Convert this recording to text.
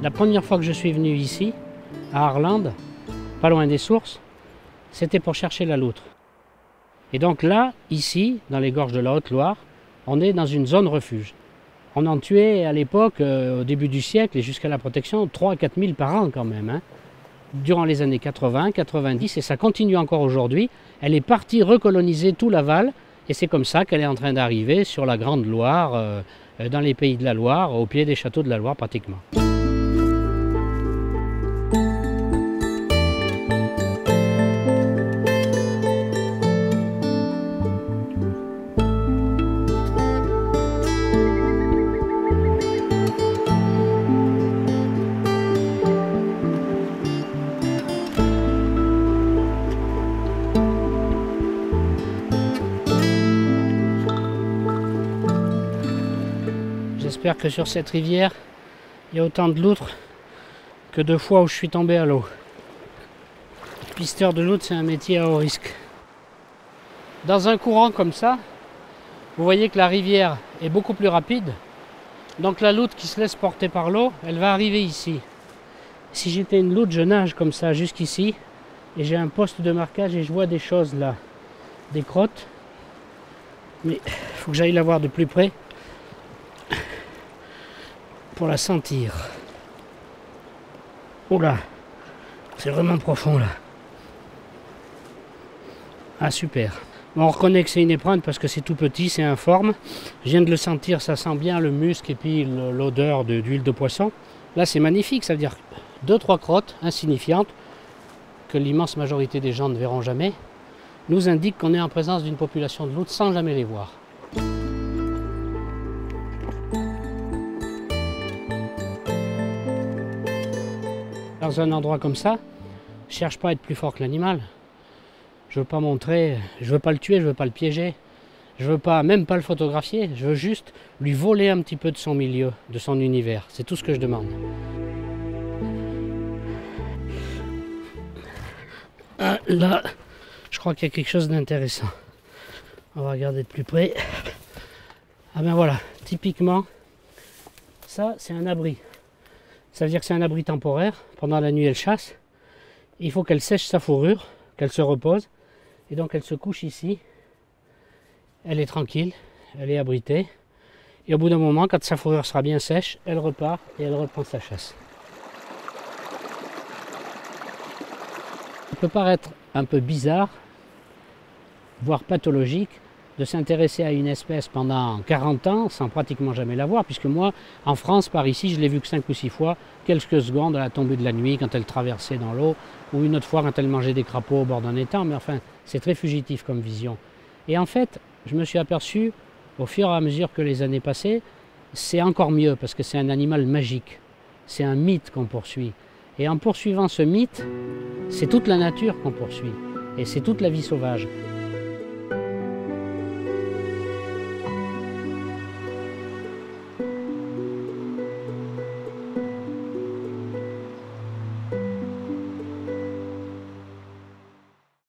La première fois que je suis venu ici, à Arlandes, pas loin des sources, c'était pour chercher la loutre. Et donc là, ici, dans les gorges de la Haute-Loire, on est dans une zone refuge. On en tuait à l'époque, au début du siècle et jusqu'à la protection, 3 à 4 000 par an quand même, hein, durant les années 80, 90, et ça continue encore aujourd'hui. Elle est partie recoloniser tout l'aval, et c'est comme ça qu'elle est en train d'arriver sur la Grande Loire, dans les pays de la Loire, au pied des châteaux de la Loire pratiquement. J'espère que sur cette rivière, il y a autant de loutres que de fois où je suis tombé à l'eau. Pisteur de loutre, c'est un métier à haut risque. Dans un courant comme ça, vous voyez que la rivière est beaucoup plus rapide. Donc la loutre qui se laisse porter par l'eau, elle va arriver ici. Si j'étais une loutre, je nage comme ça jusqu'ici. Et j'ai un poste de marquage et je vois des choses là. Des crottes. Mais il faut que j'aille la voir de plus près pour la sentir. Oula, c'est vraiment profond là. Ah super. Bon, on reconnaît que c'est une éperonte parce que c'est tout petit, c'est informe. Je viens de le sentir, ça sent bien le musc et puis l'odeur d'huile de poisson. Là c'est magnifique, ça veut dire 2-3 crottes insignifiantes que l'immense majorité des gens ne verront jamais, nous indiquent qu'on est en présence d'une population de loutres sans jamais les voir. Dans un endroit comme ça, je ne cherche pas à être plus fort que l'animal. Je ne veux pas montrer, je ne veux pas le tuer, je ne veux pas le piéger. Je ne veux pas, même pas le photographier, je veux juste lui voler un petit peu de son milieu, de son univers. C'est tout ce que je demande. Ah, là, je crois qu'il y a quelque chose d'intéressant. On va regarder de plus près. Ah ben voilà, typiquement, ça c'est un abri. Ça veut dire que c'est un abri temporaire. Pendant la nuit, elle chasse. Il faut qu'elle sèche sa fourrure, qu'elle se repose. Et donc, elle se couche ici. Elle est tranquille, elle est abritée. Et au bout d'un moment, quand sa fourrure sera bien sèche, elle repart et elle reprend sa chasse. Ça peut paraître un peu bizarre, voire pathologique, de s'intéresser à une espèce pendant 40 ans sans pratiquement jamais la voir, puisque moi, en France, par ici, je l'ai vue que 5 ou 6 fois, quelques secondes à la tombée de la nuit, quand elle traversait dans l'eau, ou une autre fois quand elle mangeait des crapauds au bord d'un étang, mais enfin, c'est très fugitif comme vision. Et en fait, je me suis aperçu, au fur et à mesure que les années passaient, c'est encore mieux, parce que c'est un animal magique, c'est un mythe qu'on poursuit. Et en poursuivant ce mythe, c'est toute la nature qu'on poursuit, et c'est toute la vie sauvage.